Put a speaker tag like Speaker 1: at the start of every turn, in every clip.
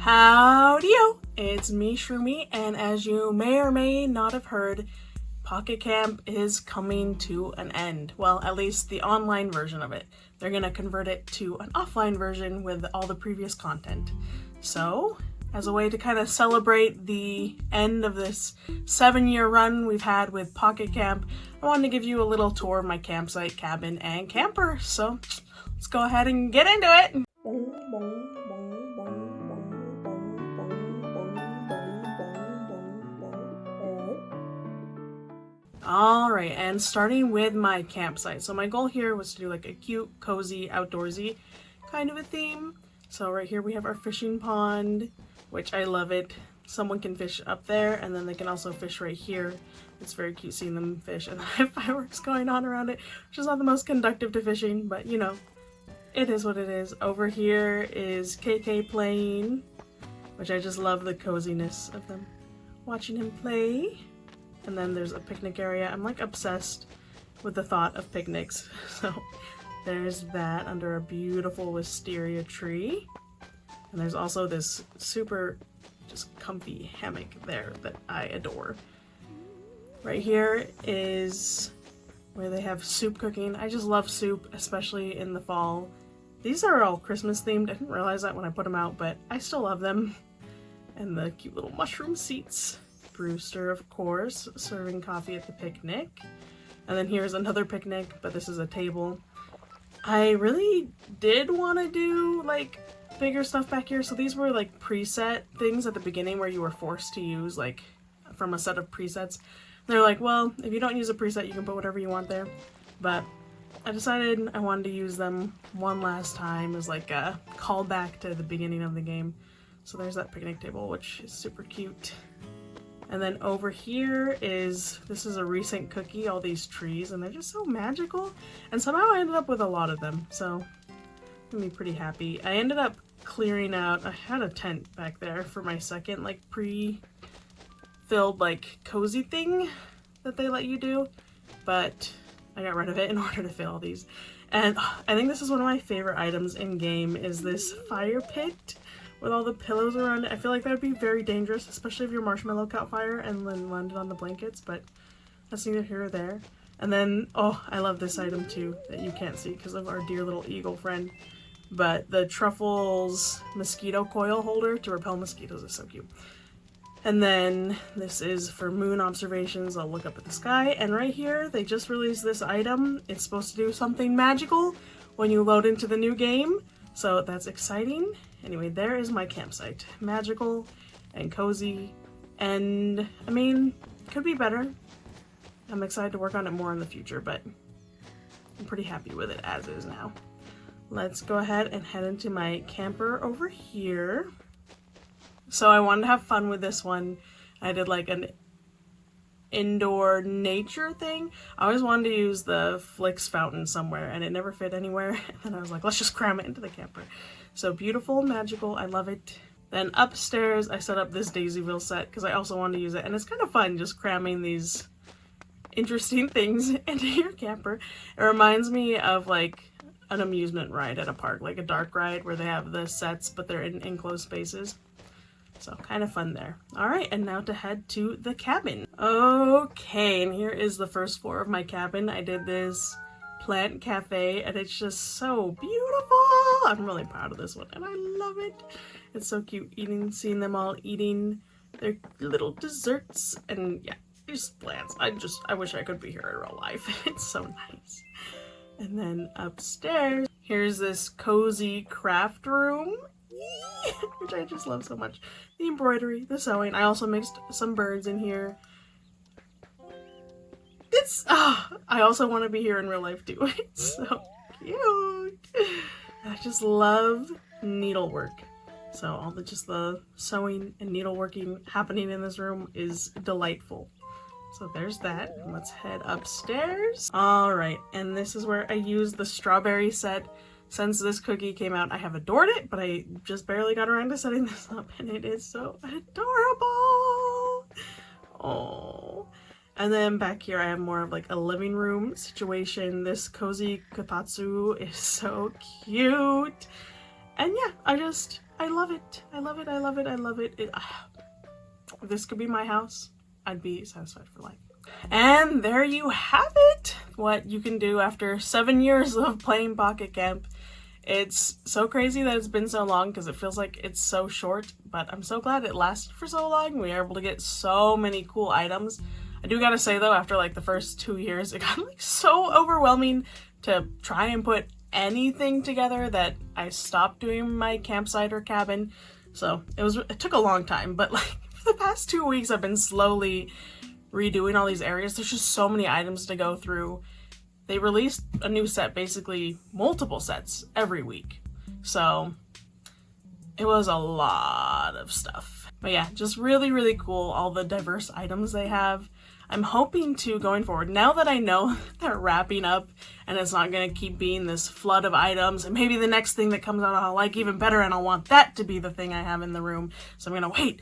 Speaker 1: Howdy-o! It's me, Shroomy, and as you may or may not have heard, Pocket Camp is coming to an end. Well, at least the online version of it. They're gonna convert it to an offline version with all the previous content. So, as a way to kind of celebrate the end of this 7-year run we've had with Pocket Camp, I wanted to give you a little tour of my campsite, cabin, and camper. So, let's go ahead and get into it! Alright, and starting with my campsite. So my goal here was to do like a cute, cozy, outdoorsy kind of a theme. So right here we have our fishing pond, which I love it. Someone can fish up there, and then they can also fish right here. It's very cute seeing them fish, and I have fireworks going on around it, which is not the most conductive to fishing, but you know, it is what it is. Over here is KK playing, which I just love the coziness of them watching him play. And then there's a picnic area. I'm like obsessed with the thought of picnics. So there's that under a beautiful wisteria tree. And there's also this super just comfy hammock there that I adore. Right here is where they have soup cooking. I just love soup, especially in the fall. These are all Christmas themed. I didn't realize that when I put them out, but I still love them. And the cute little mushroom seats. Brewster, of course, serving coffee at the picnic. And then here's another picnic, but this is a table. I really did want to do like bigger stuff back here. So these were like preset things at the beginning where you were forced to use like from a set of presets. And they're like, well, if you don't use a preset, you can put whatever you want there. But I decided I wanted to use them one last time as like a callback to the beginning of the game. So there's that picnic table, which is super cute. And then over here this is a recent cookie, all these trees, and they're just so magical. And somehow I ended up with a lot of them, so I'm gonna be pretty happy. I ended up clearing out, I had a tent back there for my second like pre-filled like cozy thing that they let you do, but I got rid of it in order to fill all these. And I think this is one of my favorite items in game is this fire pit with all the pillows around it. I feel like that would be very dangerous, especially if your marshmallow caught fire and then landed on the blankets, but that's neither here or there. And then, oh, I love this item too that you can't see because of our dear little eagle friend, but the Truffles mosquito coil holder to repel mosquitoes is so cute. And then this is for moon observations. I'll look up at the sky, and right here they just released this item. It's supposed to do something magical when you load into the new game, so that's exciting. Anyway, there is my campsite. Magical and cozy, and I mean, could be better. I'm excited to work on it more in the future, but I'm pretty happy with it as is now. Let's go ahead and head into my camper over here. So I wanted to have fun with this one. I did like an indoor nature thing. I always wanted to use the Flicks fountain somewhere, and it never fit anywhere. And then I was like, let's just cram it into the camper. So beautiful, magical, I love it. Then upstairs, I set up this Daisyville set because I also wanted to use it. And it's kind of fun just cramming these interesting things into your camper. It reminds me of like an amusement ride at a park, like a dark ride where they have the sets, but they're in enclosed spaces. So kind of fun there. All right, and now to head to the cabin. Okay, and here is the first floor of my cabin. I did this plant cafe, and it's just so beautiful. I'm really proud of this one, and I love it. It's so cute seeing them all eating their little desserts, and yeah, these plants. I wish I could be here in real life. It's so nice. And then upstairs, here's this cozy craft room, which I just love so much. The embroidery, the sewing. I also mixed some birds in here. I also want to be here in real life too. It's so cute. I just love needlework. So all the sewing and needleworking happening in this room is delightful. So there's that. Let's head upstairs. All right, and this is where I used the strawberry set. Since this cookie came out, I have adored it, but I just barely got around to setting this up, and it is so adorable. Oh. And then back here I have more of like a living room situation. This cozy kotatsu is so cute. And yeah, I just I love it. I love it. I love it. I love it. If this could be my house, I'd be satisfied for life. And there you have it. What you can do after 7 years of playing Pocket Camp. It's so crazy that it's been so long because it feels like it's so short, but I'm so glad it lasted for so long. We were able to get so many cool items. I do gotta say though, after like the first 2 years, it got like so overwhelming to try and put anything together that I stopped doing my campsite or cabin. So it took a long time, but like for the past 2 weeks I've been slowly redoing all these areas. There's just so many items to go through. They released a new set, basically multiple sets every week. So it was a lot of stuff. But yeah, just really, really cool, all the diverse items they have. I'm hoping to, going forward, now that I know they're wrapping up and it's not going to keep being this flood of items, and maybe the next thing that comes out I'll like even better and I'll want that to be the thing I have in the room. So I'm going to wait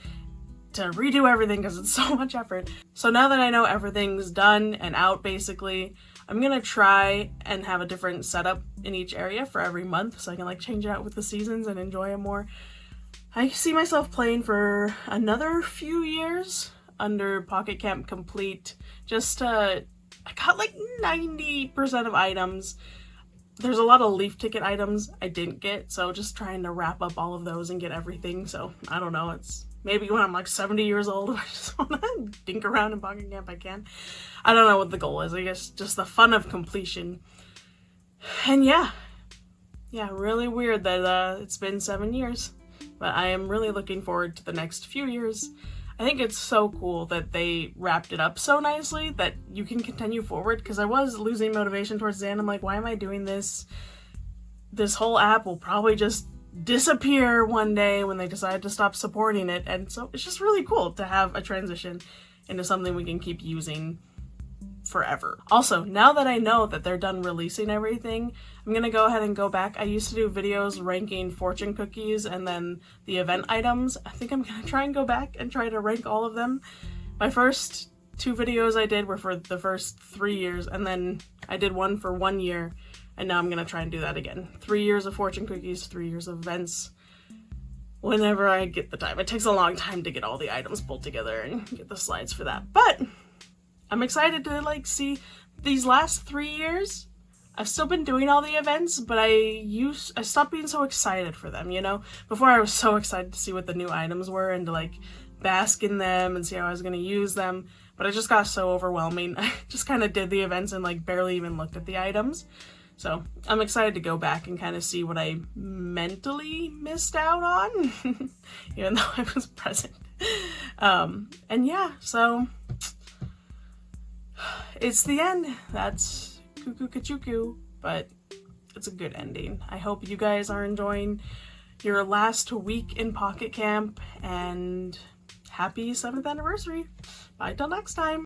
Speaker 1: to redo everything because it's so much effort. So now that I know everything's done and out basically, I'm gonna try and have a different setup in each area for every month so I can like change it out with the seasons and enjoy it more. I see myself playing for another few years under Pocket Camp Complete. I got like 90% of items. There's a lot of leaf ticket items I didn't get, so just trying to wrap up all of those and get everything. So I don't know, it's maybe when I'm like 70 years old, I just want to dink around in Pocket Camp, I can. I don't know what the goal is. I guess just the fun of completion. And yeah, really weird that it's been 7 years. But I am really looking forward to the next few years. I think it's so cool that they wrapped it up so nicely that you can continue forward, because I was losing motivation towards the end. I'm like, why am I doing this? This whole app will probably just disappear one day when they decide to stop supporting it. And so it's just really cool to have a transition into something we can keep using forever. Also, now that I know that they're done releasing everything, I'm gonna go ahead and go back. I used to do videos ranking fortune cookies and then the event items. I think I'm gonna try and go back and try to rank all of them. My first 2 videos I did were for the first 3 years, and then I did one for 1 year, and now I'm gonna try and do that again. 3 years of fortune cookies, 3 years of events, whenever I get the time. It takes a long time to get all the items pulled together and get the slides for that, but I'm excited to like see these last 3 years. I've still been doing all the events, but I stopped being so excited for them, you know? Before I was so excited to see what the new items were and to like bask in them and see how I was gonna use them, but it just got so overwhelming. I just kind of did the events and like barely even looked at the items. So I'm excited to go back and kind of see what I mentally missed out on, even though I was present. And yeah, so it's the end. That's cuckoo kachuku, but it's a good ending. I hope you guys are enjoying your last week in Pocket Camp, and happy 7th anniversary. Bye till next time.